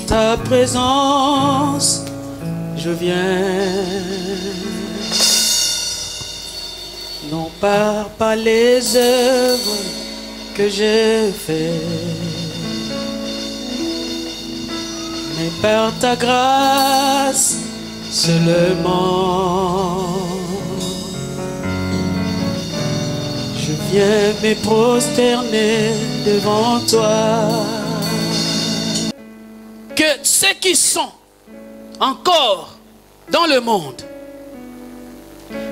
ta présence, je viens. Non pas par les œuvres que j'ai faites, mais par ta grâce seulement. Je viens me prosterner devant toi. Que ceux qui sont encore dans le monde,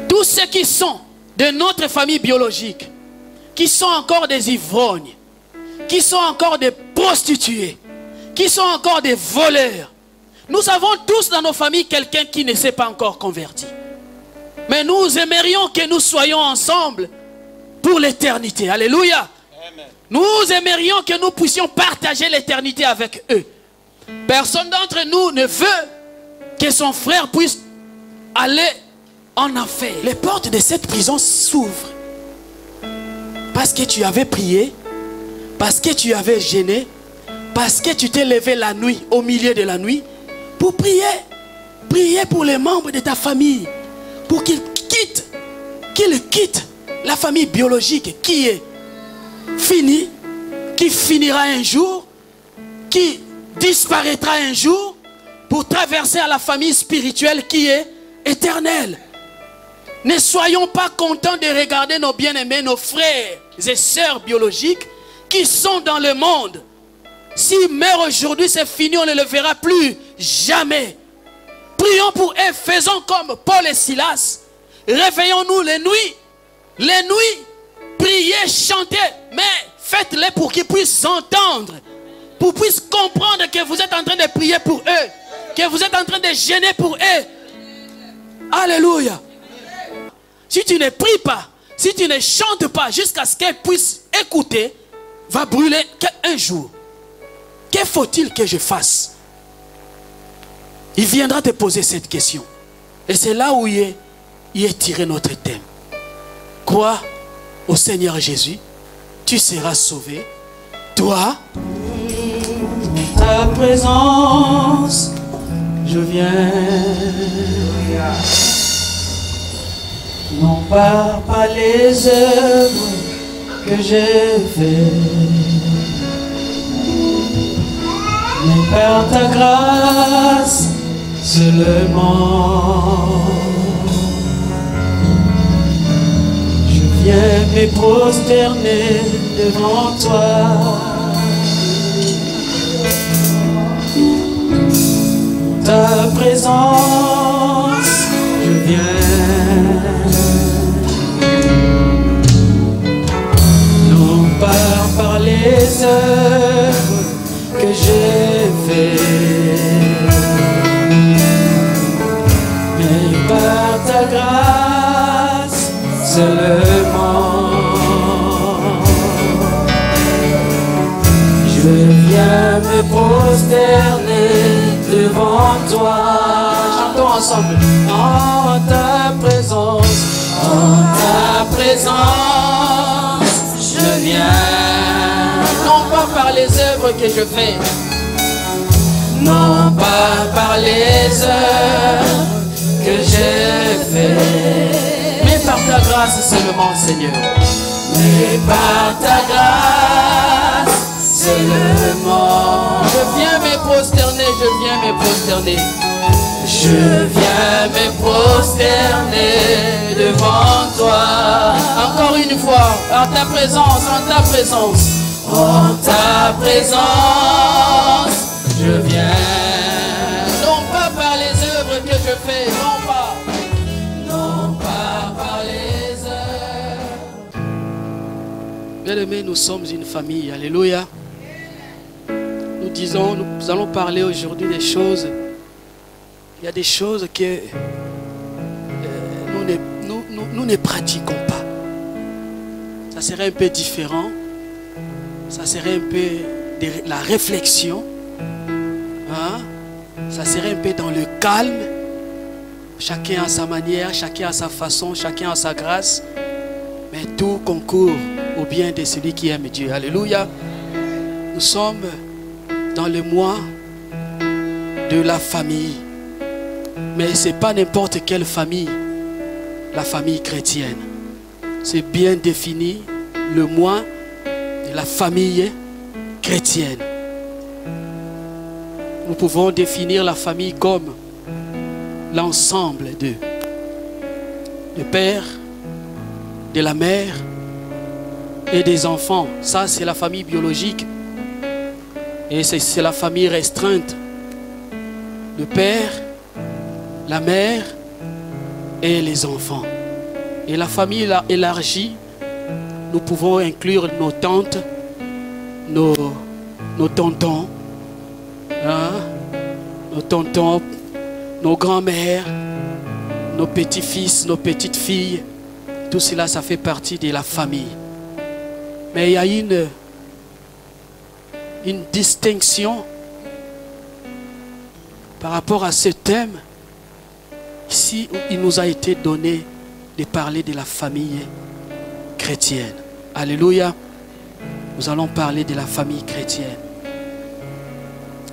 tous ceux qui sont de notre famille biologique, qui sont encore des ivrognes, qui sont encore des prostituées, qui sont encore des voleurs. Nous avons tous dans nos familles quelqu'un qui ne s'est pas encore converti. Mais nous aimerions que nous soyons ensemble pour l'éternité. Alléluia. Amen. Nous aimerions que nous puissions partager l'éternité avec eux. Personne d'entre nous ne veut que son frère puisse aller en enfer. Les portes de cette prison s'ouvrent. Parce que tu avais prié, parce que tu avais gêné, parce que tu t'es levé la nuit, au milieu de la nuit, pour prier. Prier pour les membres de ta famille, pour qu'ils quittent la famille biologique qui est finie, qui finira un jour, qui disparaîtra un jour, pour traverser à la famille spirituelle qui est éternelle. Ne soyons pas contents de regarder nos bien-aimés, nos frères et sœurs biologiques qui sont dans le monde. S'ils meurent aujourd'hui, c'est fini, on ne le verra plus jamais. Prions pour eux, faisons comme Paul et Silas. Réveillons-nous les nuits, priez, chantez, mais faites-les pour qu'ils puissent entendre, pour qu'ils puissent comprendre que vous êtes en train de prier pour eux, que vous êtes en train de gêner pour eux. Alléluia. Si tu ne pries pas, si tu ne chantes pas jusqu'à ce qu'elles puissent écouter, va brûler un jour. Que faut-il que je fasse? Il viendra te poser cette question. Et c'est là où il est tiré notre thème. Crois au Seigneur Jésus, tu seras sauvé. Toi, ta présence, je viens. Non pas par les œuvres que j'ai faites, mais par ta grâce seulement. Je viens me prosterner devant toi. Ta présence, je viens. Non pas par les œuvres que j'ai faites, mais par ta grâce seulement. Je viens me prosterner devant toi. Chantons ensemble. En ta présence, je viens. Non pas par les œuvres que je fais, non pas par les œuvres que j'ai fait, mais par ta grâce seulement, Seigneur. Mais par ta grâce seulement. Je viens me prosterner, je viens me prosterner. Je viens me prosterner devant toi. Encore une fois, en ta présence, en ta présence. En ta présence, je viens. Non pas par les œuvres que je fais, non pas. Non pas par les œuvres. Bien-aimés, nous sommes une famille, alléluia. Nous allons parler aujourd'hui des choses. Il y a des choses que nous ne pratiquons pas. Ça serait un peu différent. Ça serait un peu de la réflexion. Hein? Ça serait un peu dans le calme. Chacun à sa manière, chacun à sa façon, chacun à sa grâce. Mais tout concourt au bien de celui qui aime Dieu. Alléluia. Nous sommes dans le mois de la famille. Mais ce n'est pas n'importe quelle famille, la famille chrétienne. C'est bien défini le moi de la famille chrétienne. Nous pouvons définir la famille comme l'ensemble du père, de la mère et des enfants. Ça, c'est la famille biologique. Et c'est la famille restreinte. Le père, la mère et les enfants. Et la famille élargie, nous pouvons inclure nos tantes, nos tontons, hein, nos tontons, nos grands-mères, nos petits-fils, nos petites-filles. Tout cela, ça fait partie de la famille. Mais il y a une distinction par rapport à ce thème. Ici, il nous a été donné de parler de la famille chrétienne. Alléluia. Nous allons parler de la famille chrétienne.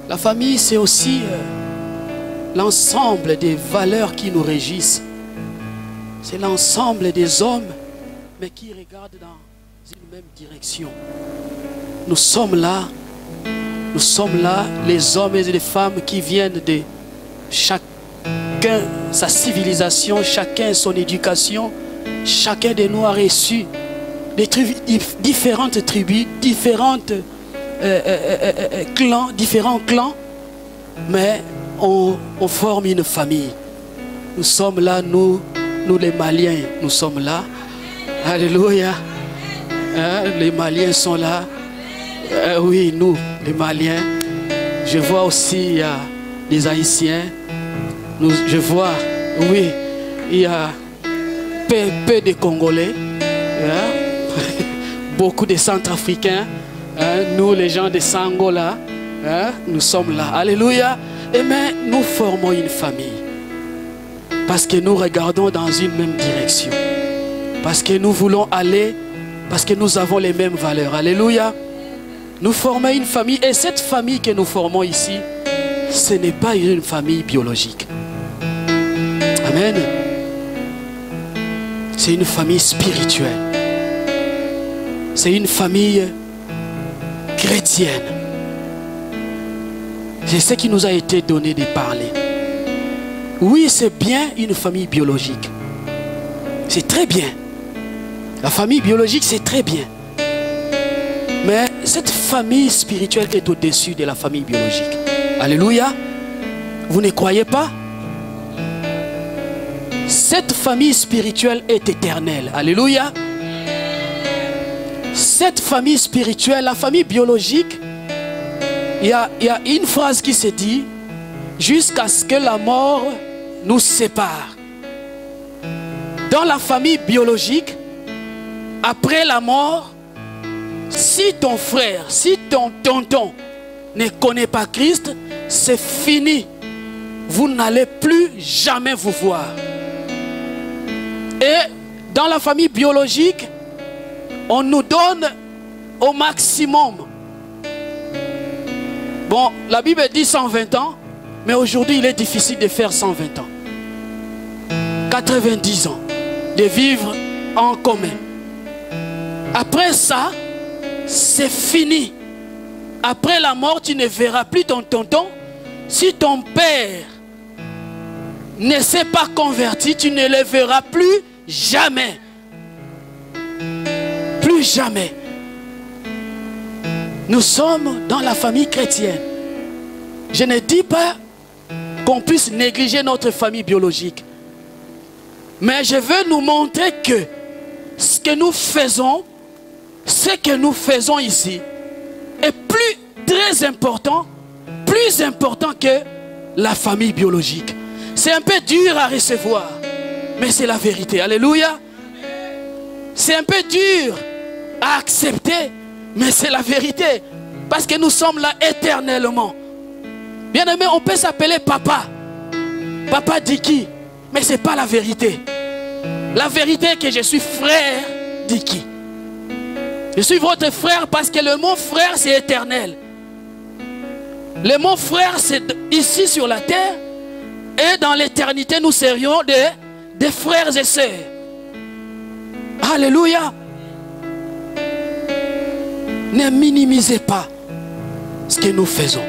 La famille, c'est aussi l'ensemble des valeurs qui nous régissent. C'est l'ensemble des hommes, mais qui regardent dans une même direction. Nous sommes là, les hommes et les femmes qui viennent de chacun sa civilisation, chacun son éducation. Chacun de nous a reçu différentes tribus, différentes différents clans, mais on forme une famille. Nous sommes là, nous les Maliens, nous sommes là. Alléluia. Les Maliens sont là. Oui, nous, les Maliens. Je vois aussi les Haïtiens. Je vois, oui, il y a peu de Congolais, hein? Beaucoup de Centrafricains, hein? Nous les gens de Sangola, hein? Nous sommes là. Alléluia. Et mais nous formons une famille. Parce que nous regardons dans une même direction. Parce que nous voulons aller, parce que nous avons les mêmes valeurs. Alléluia. Nous formons une famille et cette famille que nous formons ici, ce n'est pas une famille biologique. Amen. C'est une famille spirituelle. C'est une famille chrétienne. C'est ce qui nous a été donné de parler. Oui, c'est bien une famille biologique. C'est très bien. La famille biologique, c'est très bien. Mais cette famille spirituelle est au-dessus de la famille biologique. Alléluia. Vous ne croyez pas? Cette famille spirituelle est éternelle. Alléluia. Cette famille spirituelle, la famille biologique, il y a une phrase qui se dit: jusqu'à ce que la mort nous sépare. Dans la famille biologique, après la mort, si ton frère, si ton tonton ne connaît pas Christ, c'est fini. Vous n'allez plus jamais vous voir. Et dans la famille biologique, on nous donne au maximum. Bon, la Bible dit 120 ans, mais aujourd'hui il est difficile de faire 120 ans. 90 ans, de vivre en commun. Après ça, c'est fini. Après la mort, tu ne verras plus ton tonton. Si ton père ne s'est pas converti, tu ne le verras plus jamais. Plus jamais. Nous sommes dans la famille chrétienne. Je ne dis pas qu'on puisse négliger notre famille biologique. Mais je veux nous montrer que ce que nous faisons ici est très important, plus important que la famille biologique. C'est un peu dur à recevoir, mais c'est la vérité. Alléluia. C'est un peu dur à accepter, mais c'est la vérité. Parce que nous sommes là éternellement. Bien aimé, on peut s'appeler papa. Papa Diki. Mais ce n'est pas la vérité. La vérité est que je suis frère Diki. Je suis votre frère parce que le mot frère c'est éternel. Le mot frère, c'est ici sur la terre. Et dans l'éternité, nous serions des frères et sœurs. Alléluia. Ne minimisez pas ce que nous faisons.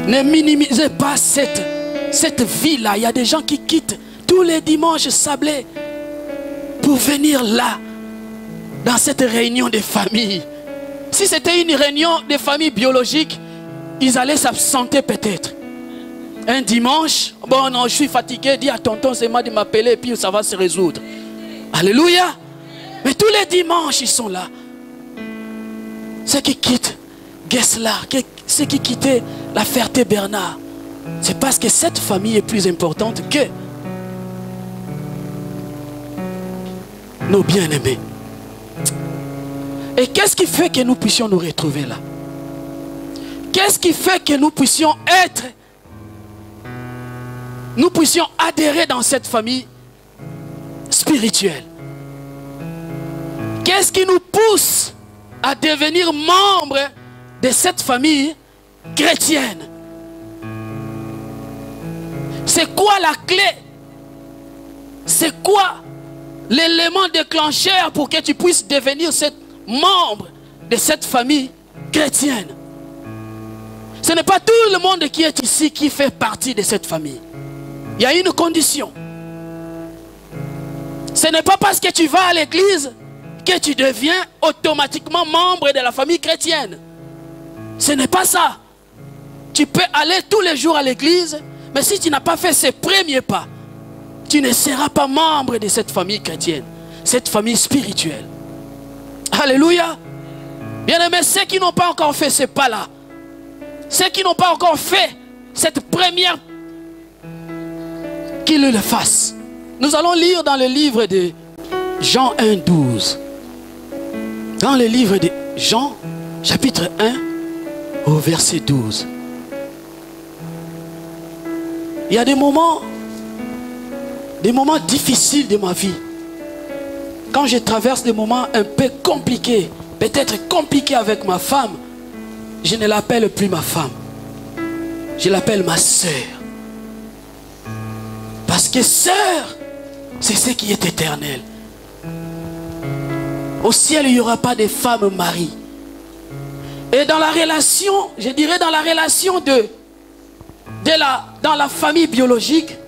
Ne minimisez pas cette vie-là. Il y a des gens qui quittent tous les dimanches sablés pour venir là, dans cette réunion de famille. Si c'était une réunion de famille biologique, ils allaient s'absenter peut-être. Un dimanche, bon non, je suis fatigué, dis à tonton, c'est moi de m'appeler et puis ça va se résoudre. Alléluia. Mais tous les dimanches, ils sont là. Ceux qui quittent Gueslar, ceux qui quittaient la Ferté-Bernard, c'est parce que cette famille est plus importante que nos bien-aimés. Et qu'est-ce qui fait que nous puissions nous retrouver là? Qu'est-ce qui fait que nous puissions être, nous puissions adhérer dans cette famille spirituelle? Qu'est-ce qui nous pousse à devenir membres de cette famille chrétienne? C'est quoi la clé? C'est quoi l'élément déclencheur pour que tu puisses devenir membre de cette famille chrétienne? Ce n'est pas tout le monde qui est ici qui fait partie de cette famille. Il y a une condition. Ce n'est pas parce que tu vas à l'église que tu deviens automatiquement membre de la famille chrétienne. Ce n'est pas ça. Tu peux aller tous les jours à l'église, mais si tu n'as pas fait ces premiers pas, tu ne seras pas membre de cette famille chrétienne, cette famille spirituelle. Alléluia. Bien-aimés, ceux qui n'ont pas encore fait ces pas-là, ceux qui n'ont pas encore fait cette première, qu'ils le fassent. Nous allons lire dans le livre de Jean 1, 12. Dans le livre de Jean, chapitre 1, au verset 12. Il y a des moments difficiles de ma vie. Quand je traverse des moments un peu compliqués, peut-être compliqués avec ma femme, je ne l'appelle plus ma femme. Je l'appelle ma sœur. Parce que sœur, c'est ce qui est éternel. Au ciel, il n'y aura pas de femme mari. Et dans la relation, je dirais dans la relation dans la famille biologique,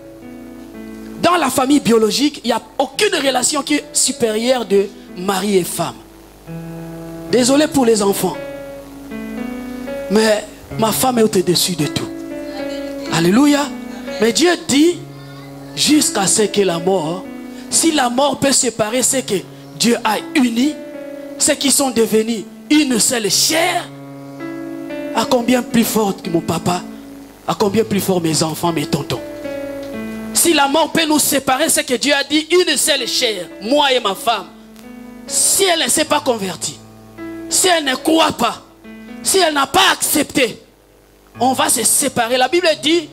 il n'y a aucune relation qui est supérieure de mari et femme. Désolé pour les enfants. Mais ma femme est au-dessus de tout. Alléluia. Mais Dieu dit, jusqu'à ce que la mort, si la mort peut séparer ce que Dieu a uni, ceux qui sont devenus une seule chair, à combien plus forte que mon papa, à combien plus fort mes enfants, mes tontons. Si la mort peut nous séparer, c'est que Dieu a dit une seule chair, moi et ma femme. Si elle ne s'est pas convertie, si elle ne croit pas, si elle n'a pas accepté, on va se séparer. La Bible dit,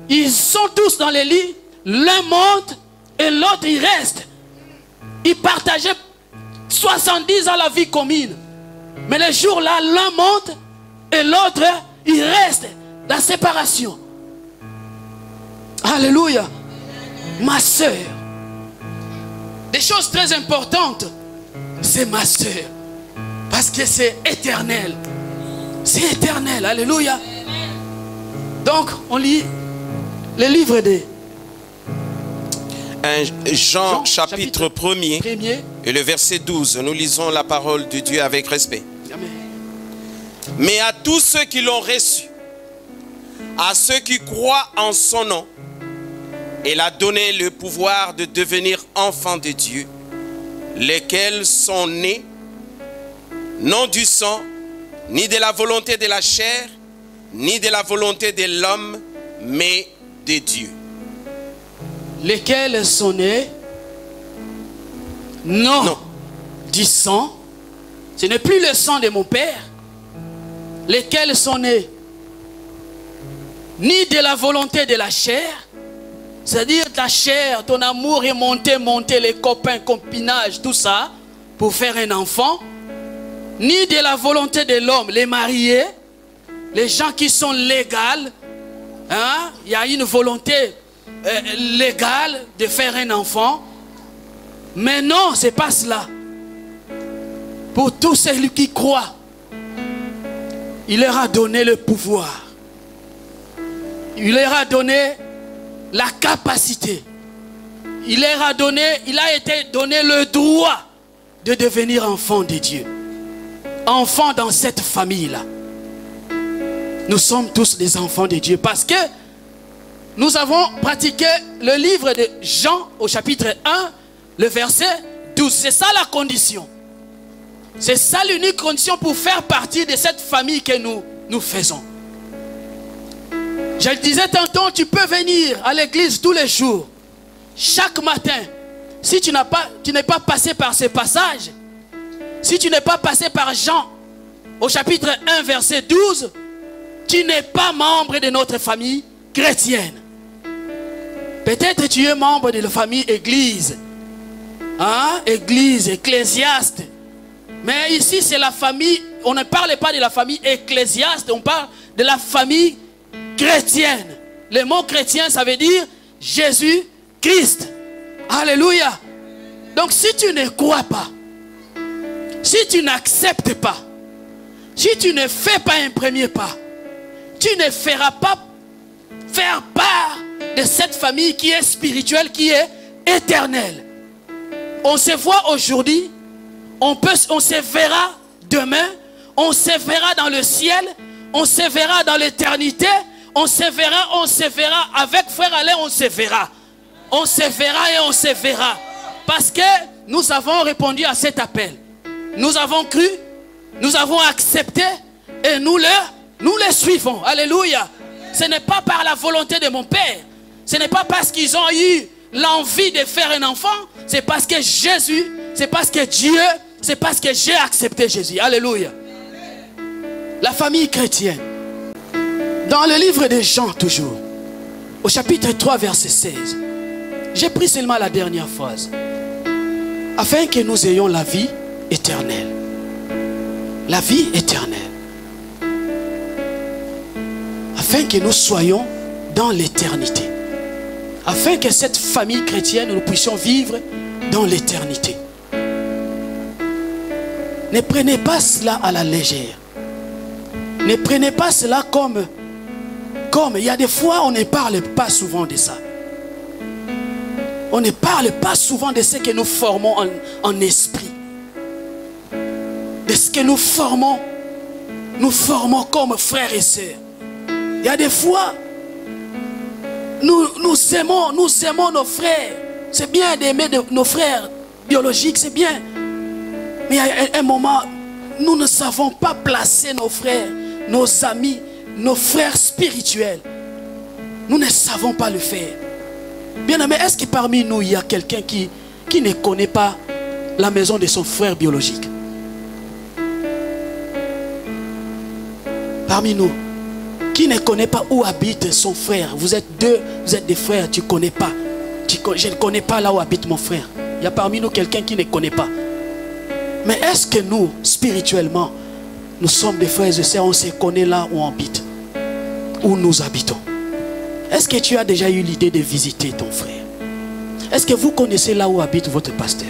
ils sont tous dans les lits, l'un monte et l'autre il reste. Ils partageaient 70 ans la vie commune. Mais le jour-là, l'un monte et l'autre il reste. La séparation. Alléluia. Ma soeur. Des choses très importantes. C'est ma soeur. Parce que c'est éternel. C'est éternel. Alléluia. Donc, on lit le livre de Jean chapitre 1er et le verset 12. Nous lisons la parole de Dieu avec respect. Amen. Mais à tous ceux qui l'ont reçu, à ceux qui croient en son nom, il a donné le pouvoir de devenir enfants de Dieu, lesquels sont nés, non du sang, ni de la volonté de la chair, ni de la volonté de l'homme, mais de Dieu. Lesquels sont nés, non du sang, ce n'est plus le sang de mon père, lesquels sont nés, ni de la volonté de la chair, c'est-à-dire ta chair, ton amour est monté, les copains, copinage, tout ça, pour faire un enfant, ni de la volonté de l'homme, les mariés, les gens qui sont légaux, hein, il y a une volonté légale de faire un enfant. Mais non, ce n'est pas cela. Pour tous ceux qui croient, il leur a donné le pouvoir. Il leur a donné la capacité. Il leur a donné, il a été donné le droit de devenir enfant de Dieu. Enfant dans cette famille-là. Nous sommes tous des enfants de Dieu parce que nous avons pratiqué le livre de Jean au chapitre 1, le verset 12. C'est ça la condition. C'est ça l'unique condition pour faire partie de cette famille que nous faisons. Je le disais tantôt, tu peux venir à l'église tous les jours, chaque matin. Si tu n'es pas passé par ce passage, si tu n'es pas passé par Jean au chapitre 1 verset 12, tu n'es pas membre de notre famille chrétienne. Peut-être tu es membre de la famille église, hein? Église, ecclésiaste. Mais ici c'est la famille, on ne parle pas de la famille ecclésiaste, on parle de la famille chrétienne. Le mot chrétien ça veut dire Jésus-Christ. Alléluia. Donc si tu ne crois pas, si tu n'acceptes pas, si tu ne fais pas un premier pas, tu ne feras pas faire part de cette famille qui est spirituelle, qui est éternelle. On se voit aujourd'hui, on se verra demain, on se verra dans le ciel, on se verra dans l'éternité, on se verra avec frère Alain, on se verra. On se verra et on se verra. Parce que nous avons répondu à cet appel. Nous avons cru, nous avons accepté et nous les suivons. Alléluia. Ce n'est pas par la volonté de mon Père. Ce n'est pas parce qu'ils ont eu l'envie de faire un enfant. C'est parce que Jésus, c'est parce que Dieu, c'est parce que j'ai accepté Jésus. Alléluia. La famille chrétienne. Dans le livre de Jean toujours, au chapitre 3 verset 16. J'ai pris seulement la dernière phrase. Afin que nous ayons la vie éternelle. La vie éternelle. Afin que nous soyons dans l'éternité. Afin que cette famille chrétienne, nous puissions vivre dans l'éternité. Ne prenez pas cela à la légère. Ne prenez pas cela comme il y a des fois on ne parle pas souvent de ça. On ne parle pas souvent de ce que nous formons en esprit. De ce que nous formons comme frères et sœurs. Il y a des fois, nous aimons nos frères. C'est bien d'aimer nos frères biologiques, c'est bien. Mais il y a un moment, nous ne savons pas placer nos frères, nos amis, nos frères spirituels. Nous ne savons pas le faire. Bien aimé, est-ce que parmi nous, il y a quelqu'un qui ne connaît pas la maison de son frère biologique? Parmi nous, qui ne connaît pas où habite son frère? Vous êtes des frères, tu ne connais pas. Je ne connais pas là où habite mon frère. Il y a parmi nous quelqu'un qui ne connaît pas. Mais est-ce que nous, spirituellement, nous sommes des frères et sœurs, on se connaît là où on habite, où nous habitons? Est-ce que tu as déjà eu l'idée de visiter ton frère? Est-ce que vous connaissez là où habite votre pasteur?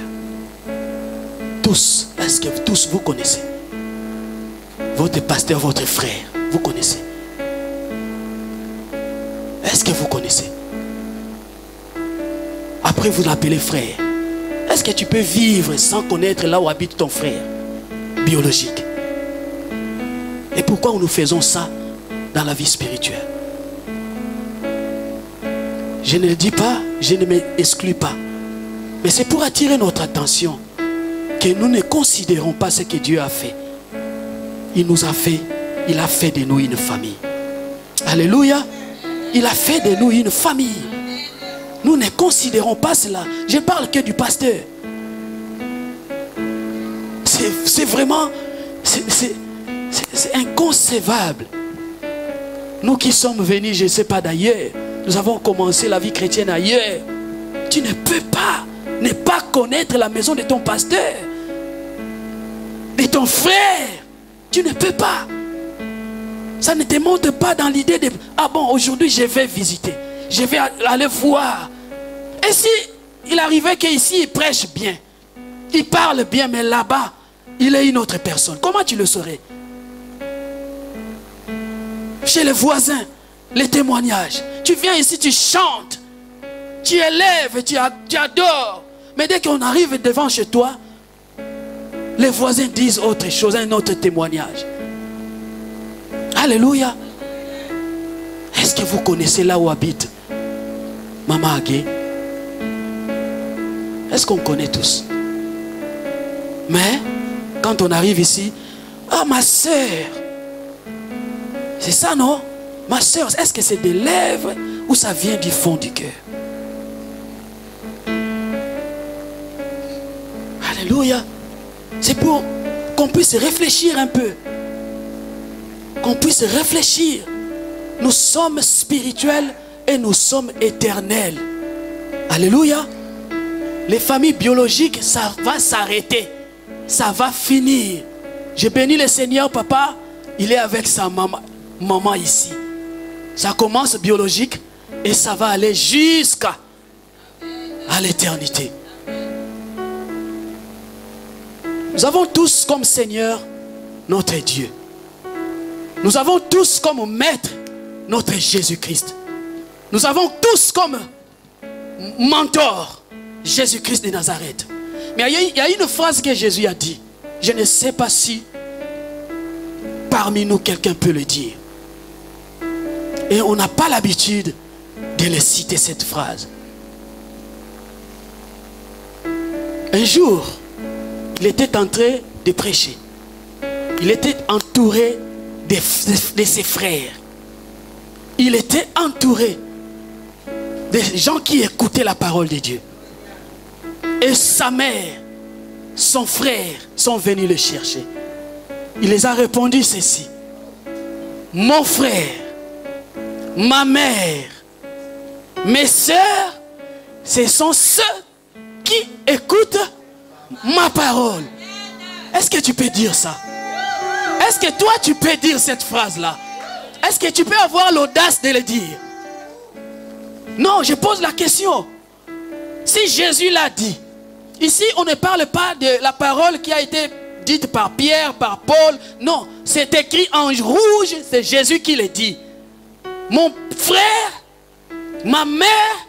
Tous. Est-ce que tous vous connaissez? Votre pasteur, votre frère, vous connaissez? Est-ce que vous connaissez? Après vous l'appelez frère. Est-ce que tu peux vivre sans connaître là où habite ton frère biologique? Et pourquoi nous faisons ça dans la vie spirituelle? Je ne le dis pas, je ne m'exclus pas. Mais c'est pour attirer notre attention que nous ne considérons pas ce que Dieu a fait. Il a fait de nous une famille. Alléluia. Il a fait de nous une famille. Nous ne considérons pas cela. Je parle que du pasteur. C'est vraiment, c'est inconcevable. Nous qui sommes venus, je ne sais pas d'ailleurs, nous avons commencé la vie chrétienne ailleurs. Tu ne peux pas ne pas connaître la maison de ton pasteur, de ton frère. Tu ne peux pas. Ça ne te monte pas dans l'idée de, ah bon, aujourd'hui je vais visiter, je vais aller voir. Et si il arrivait qu'ici il prêche bien, il parle bien, mais là-bas, il est une autre personne, comment tu le saurais? Chez les voisins, les témoignages, tu viens ici, tu chantes, tu élèves, tu adores, mais dès qu'on arrive devant chez toi, les voisins disent autre chose, un autre témoignage. Alléluia. Est-ce que vous connaissez là où habite Maman Agé? Est-ce qu'on connaît tous? Mais quand on arrive ici, ah ma soeur, c'est ça non? Ma soeur, est-ce que c'est des lèvres ou ça vient du fond du cœur? Alléluia. C'est pour qu'on puisse réfléchir un peu. Qu'on puisse réfléchir. Nous sommes spirituels et nous sommes éternels. Alléluia. Les familles biologiques, ça va s'arrêter. Ça va finir. Je bénis le Seigneur, papa. Il est avec sa maman ici. Ça commence biologique et ça va aller jusqu'à l'éternité. Nous avons tous comme Seigneur notre Dieu. Nous avons tous comme maître notre Jésus-Christ. Nous avons tous comme mentor Jésus-Christ de Nazareth. Mais il y a une phrase que Jésus a dit. Je ne sais pas si parmi nous quelqu'un peut le dire. Et on n'a pas l'habitude de le citer cette phrase. Un jour, il était en train de prêcher. Il était entouré de ses frères. Il était entouré des gens qui écoutaient la parole de Dieu. Et sa mère, son frère sont venus le chercher. Il les a répondu ceci. Mon frère, ma mère, mes sœurs, ce sont ceux qui écoutent ma parole. Est-ce que tu peux dire ça? Est-ce que toi tu peux dire cette phrase-là? Est-ce que tu peux avoir l'audace de le dire? Non, je pose la question. Si Jésus l'a dit, ici on ne parle pas de la parole qui a été dite par Pierre, par Paul. Non, c'est écrit en rouge, c'est Jésus qui le dit. Mon frère, ma mère,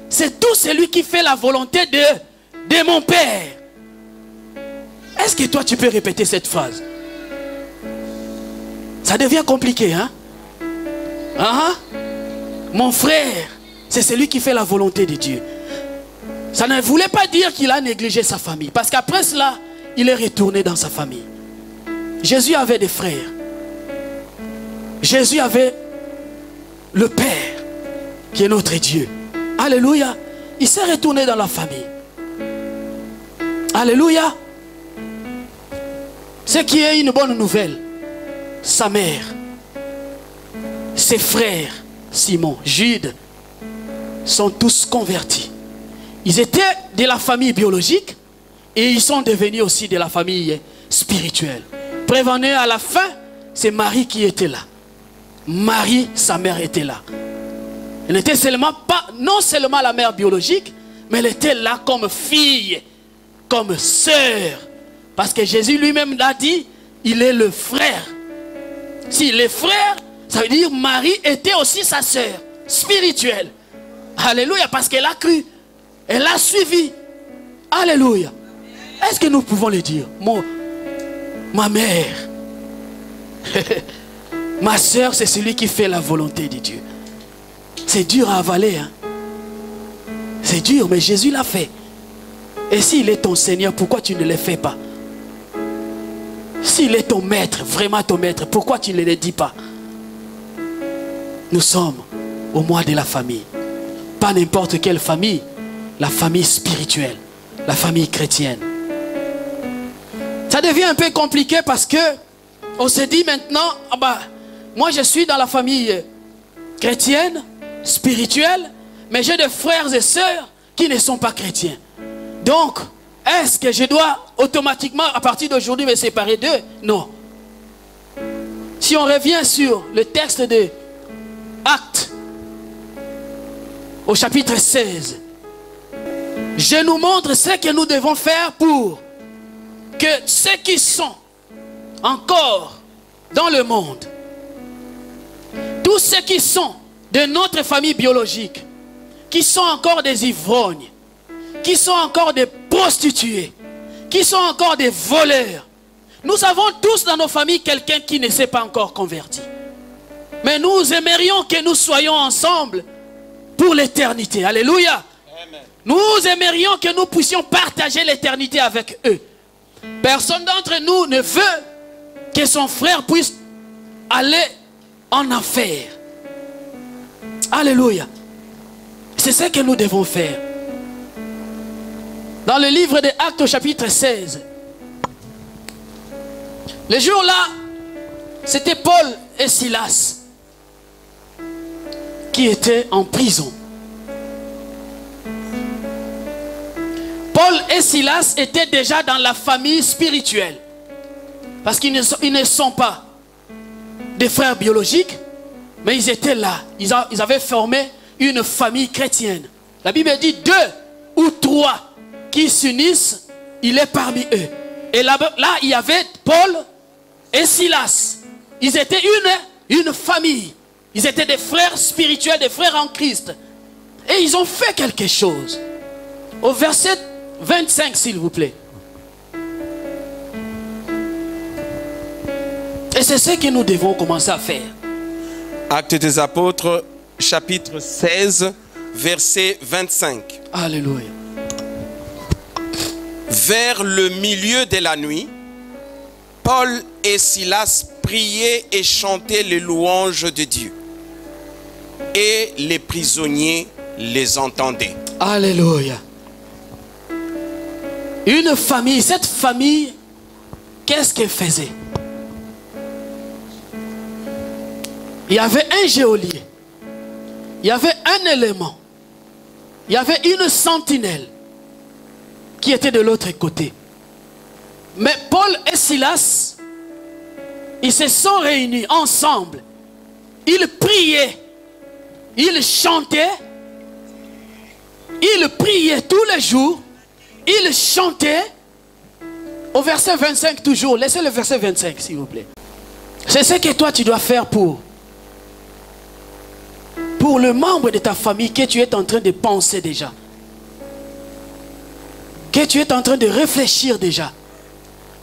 c'est tout celui qui fait la volonté de mon Père. Est-ce que toi tu peux répéter cette phrase? Ça devient compliqué, hein? Mon frère, c'est celui qui fait la volonté de Dieu. Ça ne voulait pas dire qu'il a négligé sa famille. Parce qu'après cela, il est retourné dans sa famille. Jésus avait des frères. Jésus avait le Père, qui est notre Dieu. Alléluia. Il s'est retourné dans la famille. Alléluia. Ce qui est une bonne nouvelle. Sa mère, ses frères, Simon, Jude, sont tous convertis. Ils étaient de la famille biologique et ils sont devenus aussi de la famille spirituelle. Prévenez à la fin, c'est Marie qui était là. Marie, sa mère, était là. Elle n'était seulement pas, non seulement la mère biologique, mais elle était là comme fille, comme sœur. Parce que Jésus lui-même l'a dit, il est le frère. Si les frères, ça veut dire Marie était aussi sa sœur spirituelle. Alléluia, parce qu'elle a cru. Elle a suivi. Alléluia. Est-ce que nous pouvons le dire? Ma mère, ma sœur, c'est celui qui fait la volonté de Dieu. C'est dur à avaler, hein? C'est dur, mais Jésus l'a fait. Et s'il est ton Seigneur, pourquoi tu ne le fais pas? S'il est ton maître, vraiment ton maître, pourquoi tu ne le dis pas? Nous sommes au mois de la famille. Pas n'importe quelle famille. La famille spirituelle. La famille chrétienne. Ça devient un peu compliqué parce que on se dit maintenant, ah bah, moi je suis dans la famille chrétienne, spirituelle, mais j'ai des frères et sœurs qui ne sont pas chrétiens. Donc, est-ce que je dois automatiquement, à partir d'aujourd'hui, me séparer d'eux? Non. Si on revient sur le texte de Actes, au chapitre 16, je nous montre ce que nous devons faire pour que ceux qui sont encore dans le monde, tous ceux qui sont de notre famille biologique, qui sont encore des ivrognes, qui sont encore des prostituées, qui sont encore des voleurs. Nous avons tous dans nos familles quelqu'un qui ne s'est pas encore converti. Mais nous aimerions que nous soyons ensemble pour l'éternité. Alléluia. Amen. Nous aimerions que nous puissions partager l'éternité avec eux. Personne d'entre nous ne veut que son frère puisse aller en enfer. Alléluia. C'est ce que nous devons faire. Dans le livre des Actes au chapitre 16, le jour-là, c'était Paul et Silas qui étaient en prison. Paul et Silas étaient déjà dans la famille spirituelle. Parce qu'ils ne sont pas des frères biologiques, mais ils étaient là. Ils avaient formé une famille chrétienne. La Bible dit 2 ou 3 qui s'unissent, il est parmi eux. Et là, il y avait Paul et Silas. Ils étaient une famille. Ils étaient des frères spirituels, des frères en Christ. Et ils ont fait quelque chose. Au verset 25, s'il vous plaît. Et c'est ce que nous devons commencer à faire. Actes des Apôtres, chapitre 16, verset 25. Alléluia. Vers le milieu de la nuit, Paul et Silas priaient et chantaient les louanges de Dieu. Et les prisonniers les entendaient. Alléluia. Une famille, cette famille, qu'est-ce qu'elle faisait? Il y avait un geôlier. Il y avait un élément. Il y avait une sentinelle qui était de l'autre côté. Mais Paul et Silas, ils se sont réunis ensemble. Ils priaient. Ils chantaient. Ils priaient tous les jours. Ils chantaient. Au verset 25 toujours. Laissez le verset 25 s'il vous plaît. C'est ce que toi tu dois faire pour le membre de ta famille que tu es en train de penser déjà. Que tu es en train de réfléchir déjà.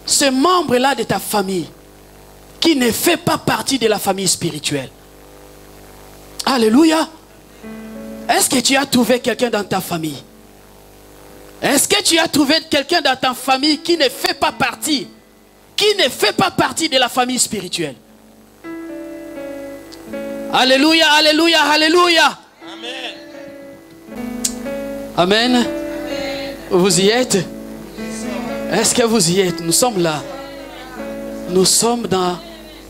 Ce membre-là de ta famille qui ne fait pas partie de la famille spirituelle. Alléluia. Est-ce que tu as trouvé quelqu'un dans ta famille? Est-ce que tu as trouvé quelqu'un dans ta famille qui ne fait pas partie, de la famille spirituelle? Alléluia, alléluia, alléluia. Amen. Amen. Vous y êtes? Est-ce que vous y êtes? Nous sommes là. Nous sommes dans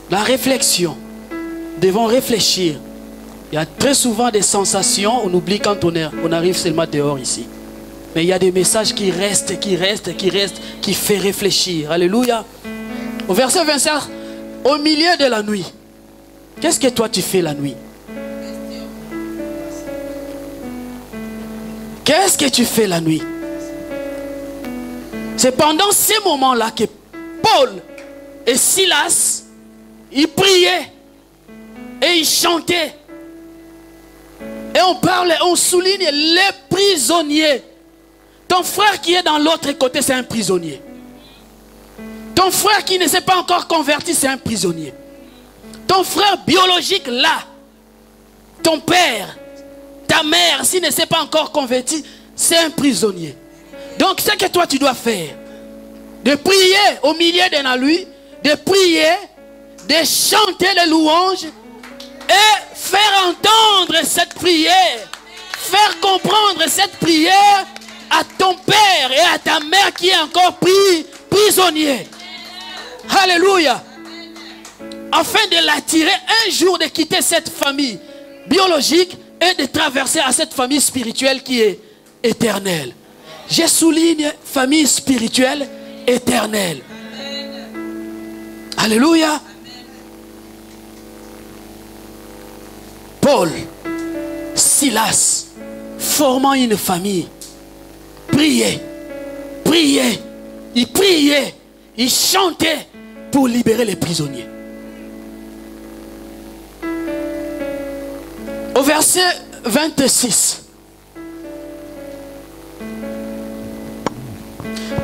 la réflexion. Nous devons réfléchir. Il y a très souvent des sensations. On oublie quand on arrive seulement dehors ici. Mais il y a des messages qui restent, qui fait réfléchir. Alléluia. Au verset 25, au milieu de la nuit. Qu'est-ce que toi tu fais la nuit? Qu'est-ce que tu fais la nuit? C'est pendant ces moments-là que Paul et Silas, ils priaient et ils chantaient. Et on parle, on souligne les prisonniers. Ton frère qui est dans l'autre côté, c'est un prisonnier. Ton frère qui ne s'est pas encore converti, c'est un prisonnier. Ton frère biologique là, ton père, ta mère, s'il ne s'est pas encore converti, c'est un prisonnier. Donc ce que toi tu dois faire, de prier au milieu de la nuit, de prier, de chanter les louanges et faire entendre cette prière, faire comprendre cette prière à ton père et à ta mère qui est encore prisonnier. Alléluia. Afin de l'attirer un jour de quitter cette famille biologique et de traverser à cette famille spirituelle qui est éternelle. Je souligne famille spirituelle éternelle. Alléluia. Paul, Silas, formant une famille, priaient, priaient, ils priaient, ils chantaient pour libérer les prisonniers. Au verset 26,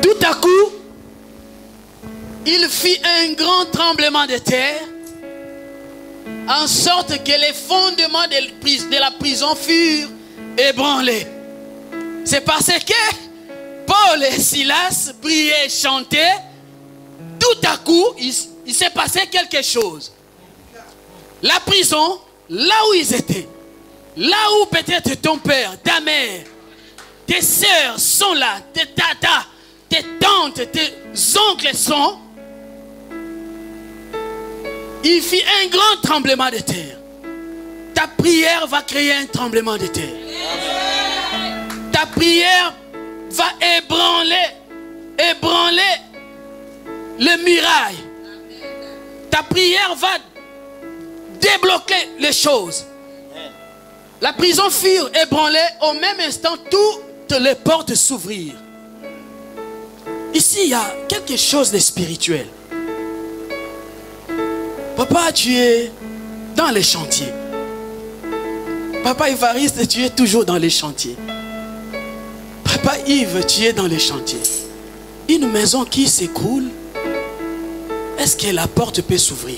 tout à coup, il fit un grand tremblement de terre, en sorte que les fondements de la prison furent ébranlés. C'est parce que Paul et Silas priaient et chantaient. Tout à coup, il s'est passé quelque chose. La prison, là où ils étaient, là où peut-être ton père, ta mère, tes sœurs sont là, tes tatas, tes tantes, tes oncles sont, il fit un grand tremblement de terre. Ta prière va créer un tremblement de terre. Ta prière va ébranler les murailles. Ta prière va débloquer les choses. La prison fut ébranlée, au même instant, toutes les portes s'ouvrirent. Ici, il y a quelque chose de spirituel. Papa, tu es dans les chantiers. Papa Évariste, tu es toujours dans les chantiers. Papa Yves, tu es dans les chantiers. Une maison qui s'écroule, est-ce que la porte peut s'ouvrir?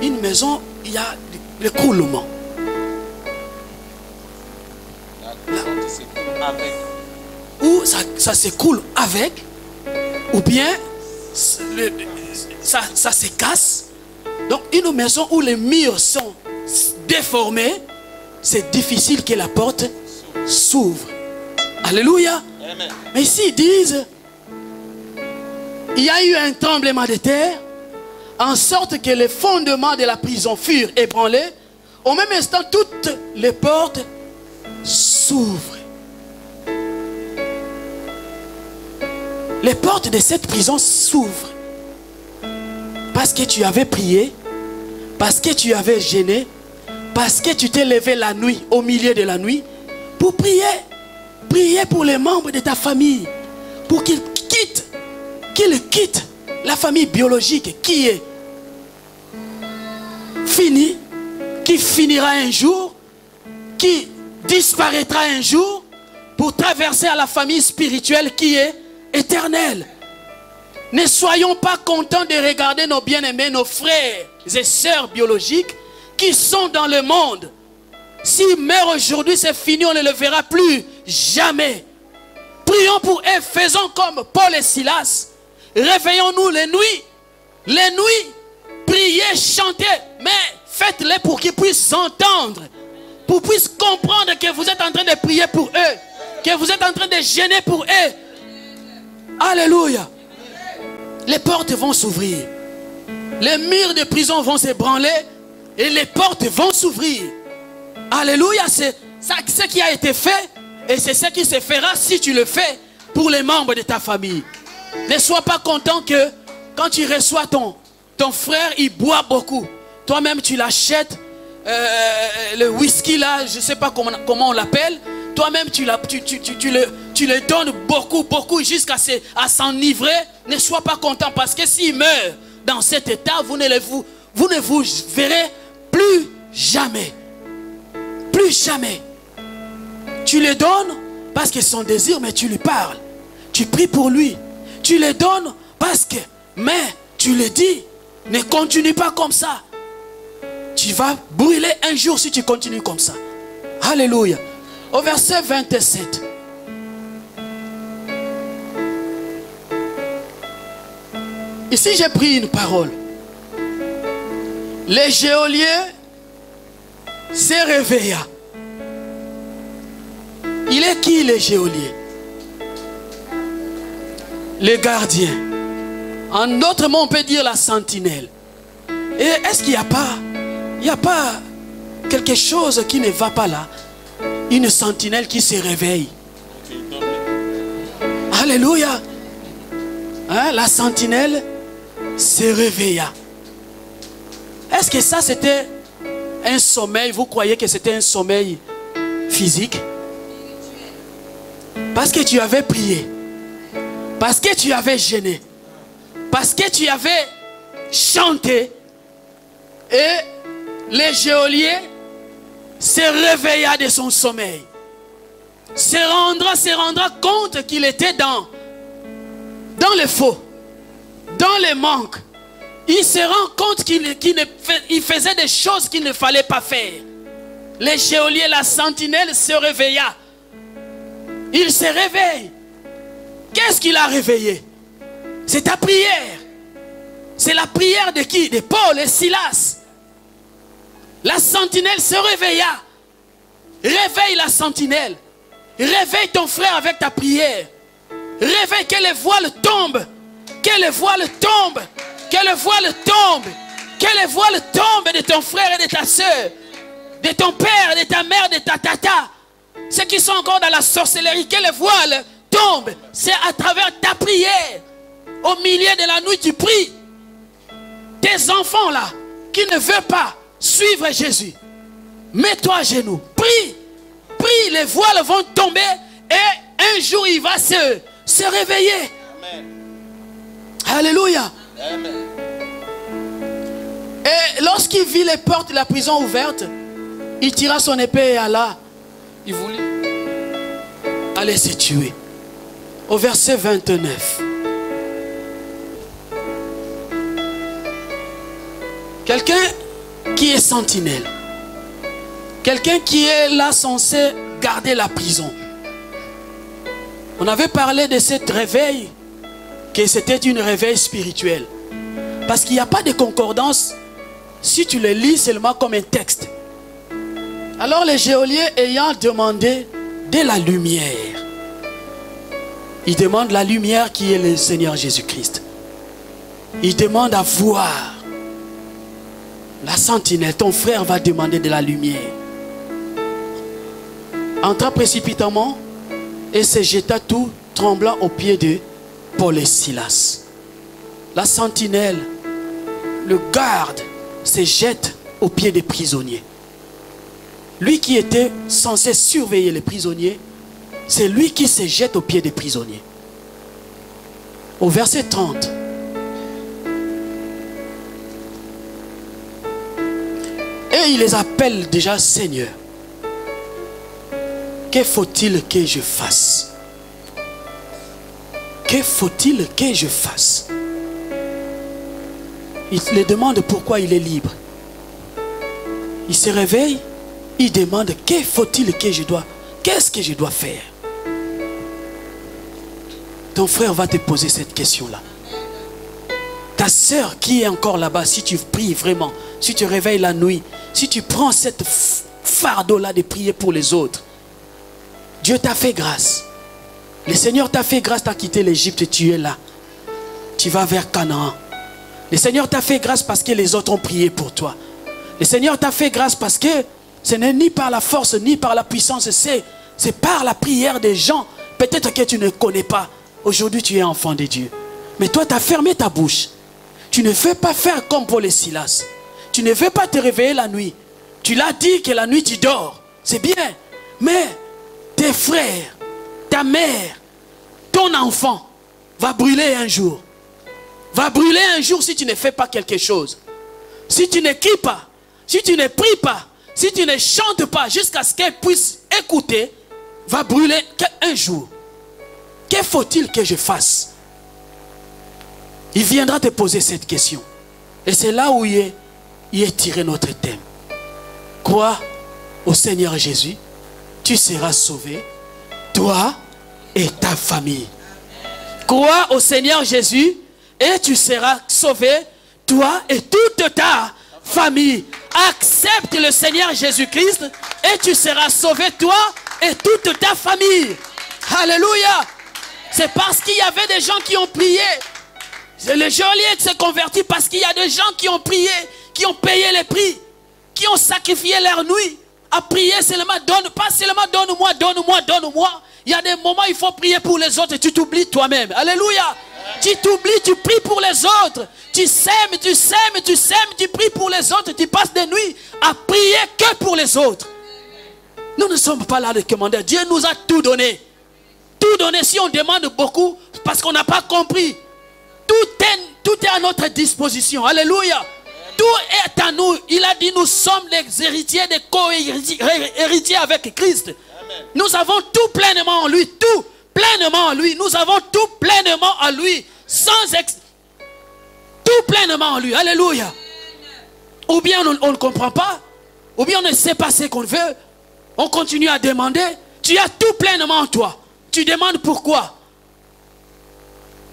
Une maison, il y a l'écroulement. Ou ça s'écoule avec, ou bien ça se casse. Donc une maison où les murs sont déformés, c'est difficile que la porte s'ouvre. Alléluia. Amen. Mais ici ils disent, il y a eu un tremblement de terre, en sorte que les fondements de la prison furent ébranlés. Au même instant, toutes les portes s'ouvrent. Les portes de cette prison s'ouvrent. Parce que tu avais prié, parce que tu avais gêné, parce que tu t'es levé la nuit, au milieu de la nuit, pour prier. Prier pour les membres de ta famille, pour qu'ils quittent la famille biologique qui est finie, qui finira un jour, qui disparaîtra un jour, pour traverser à la famille spirituelle qui est éternelle. Ne soyons pas contents de regarder nos bien-aimés, nos frères et sœurs biologiques qui sont dans le monde. S'ils meurent aujourd'hui, c'est fini, on ne le verra plus jamais. Prions pour eux, faisons comme Paul et Silas. Réveillons-nous les nuits, priez, chantez, mais faites-les pour qu'ils puissent entendre, pour qu'ils puissent comprendre que vous êtes en train de prier pour eux, que vous êtes en train de gêner pour eux. Alléluia. Les portes vont s'ouvrir, les murs de prison vont s'ébranler et les portes vont s'ouvrir. Alléluia. C'est ce qui a été fait et c'est ce qui se fera si tu le fais pour les membres de ta famille. Ne sois pas content que quand tu reçois ton frère, il boit beaucoup. Toi-même tu l'achètes, le whisky là, je ne sais pas comment on l'appelle. Toi-même tu le donnes beaucoup jusqu'à s'enivrer. Ne sois pas content parce que s'il meurt dans cet état, vous ne vous verrez plus jamais. Plus jamais. Tu le donnes parce que son désir, mais tu lui parles. Tu pries pour lui. Tu le donnes parce que, mais tu le dis, ne continue pas comme ça. Tu vas brûler un jour si tu continues comme ça. Alléluia. Au verset 27. Ici j'ai pris une parole. Le geôlier se réveilla. Il est qui le geôlier? Le gardien. En autre mot, on peut dire la sentinelle. Et est-ce qu'il n'y a pas quelque chose qui ne va pas là? Une sentinelle qui se réveille. Alléluia. Hein, la sentinelle se réveilla. Est-ce que ça c'était un sommeil, vous croyez que c'était un sommeil physique? Parce que tu avais prié. Parce que tu avais jeûné. Parce que tu avais chanté. Et le geôlier se réveilla de son sommeil. Se rendra compte qu'il était dans le faux, dans le manque. Il se rend compte qu'il faisait des choses qu'il ne fallait pas faire. Le geôlier, la sentinelle, se réveilla. Il se réveille. Qu'est-ce qu'il a réveillé? C'est ta prière. C'est la prière de qui? De Paul et Silas. La sentinelle se réveilla. Réveille la sentinelle. Réveille ton frère avec ta prière. Réveille que les voiles tombent. Que les voiles tombent. Que les voiles tombent. Que les voiles tombent de ton frère et de ta soeur. De ton père, de ta mère, de ta tata. Ceux qui sont encore dans la sorcellerie, que les voiles tombent. C'est à travers ta prière. Au milieu de la nuit, tu pries. Tes enfants là, qui ne veulent pas suivre Jésus, mets-toi à genoux. Prie. Prie, les voiles vont tomber. Et un jour, il va se réveiller. Amen. Alléluia. Amen. Et lorsqu'il vit les portes de la prison ouvertes, il tira son épée et alla. Il voulait aller se tuer. Au verset 29. Quelqu'un qui est sentinelle. Quelqu'un qui est là censé garder la prison. On avait parlé de cet réveil, que c'était une réveil spirituel. Parce qu'il n'y a pas de concordance si tu le lis seulement comme un texte. Alors les geôliers ayant demandé de la lumière, ils demandent la lumière qui est le Seigneur Jésus-Christ. Ils demandent à voir. La sentinelle, ton frère va demander de la lumière. Entra précipitamment et se jeta tout tremblant aux pieds de Paul et Silas. La sentinelle, le garde, se jette aux pieds des prisonniers. Lui qui était censé surveiller les prisonniers, c'est lui qui se jette aux pieds des prisonniers. Au verset 30. Et il les appelle déjà Seigneur. Que faut-il que je fasse? Que faut-il que je fasse? Il les demande pourquoi il est libre. Il se réveille, il demande que faut-il que je dois, qu'est-ce que je dois faire? Ton frère va te poser cette question-là. Ta soeur qui est encore là-bas, si tu pries vraiment, si tu réveilles la nuit, si tu prends cette fardeau-là de prier pour les autres, Dieu t'a fait grâce. Le Seigneur t'a fait grâce, t'as quitté l'Égypte, tu es là. Tu vas vers Canaan. Le Seigneur t'a fait grâce parce que les autres ont prié pour toi. Le Seigneur t'a fait grâce parce que ce n'est ni par la force, ni par la puissance, c'est par la prière des gens. Peut-être que tu ne connais pas. Aujourd'hui, tu es enfant de Dieu. Mais toi, tu as fermé ta bouche. Tu ne veux pas faire comme Paul et Silas. Tu ne veux pas te réveiller la nuit. Tu l'as dit que la nuit, tu dors. C'est bien. Mais tes frères, ta mère, ton enfant va brûler un jour. Va brûler un jour si tu ne fais pas quelque chose. Si tu ne cries pas, si tu ne pries pas, si tu ne chantes pas jusqu'à ce qu'elle puisse écouter, va brûler un jour. Que faut-il que je fasse? Il viendra te poser cette question. Et c'est là où il est tiré notre thème. Crois au Seigneur Jésus, tu seras sauvé, toi et ta famille. Crois au Seigneur Jésus et tu seras sauvé, toi et toute ta famille. Accepte le Seigneur Jésus-Christ et tu seras sauvé, toi et toute ta famille. Alléluia. C'est parce qu'il y avait des gens qui ont prié. Le geôlier s'est converti parce qu'il y a des gens qui ont prié, qui ont payé les prix, qui ont sacrifié leur nuit à prier seulement, pas seulement donne-moi, donne-moi, donne-moi. Il y a des moments où il faut prier pour les autres et tu t'oublies toi-même. Alléluia. Tu t'oublies, tu pries pour les autres. Tu sèmes, tu sèmes, tu sèmes, tu pries pour les autres. Tu passes des nuits à prier les autres. Nous ne sommes pas là de commander. Dieu nous a tout donné. Tout donné. Si on demande beaucoup, parce qu'on n'a pas compris. Tout est à notre disposition. Alléluia. Tout est à nous. Il a dit nous sommes les héritiers, des co-héritiers avec Christ. Amen. Nous avons tout pleinement en lui. Tout pleinement en lui. Nous avons tout pleinement en lui. Tout pleinement en lui. Alléluia. Amen. Ou bien on ne comprend pas. Ou bien on ne sait pas ce qu'on veut. On continue à demander. Tu as tout pleinement en toi. Tu demandes pourquoi.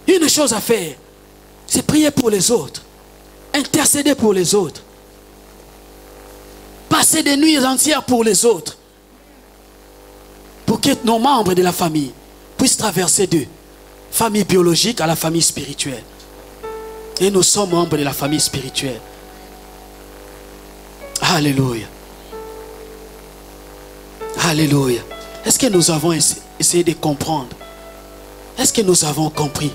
Une chose à faire, c'est prier pour les autres. Intercéder pour les autres. Passer des nuits entières pour les autres. Pour que nos membres de la famille puissent traverser de famille biologique à la famille spirituelle. Et nous sommes membres de la famille spirituelle. Alléluia. Alléluia. Est-ce que nous avons essayé de comprendre? Est-ce que nous avons compris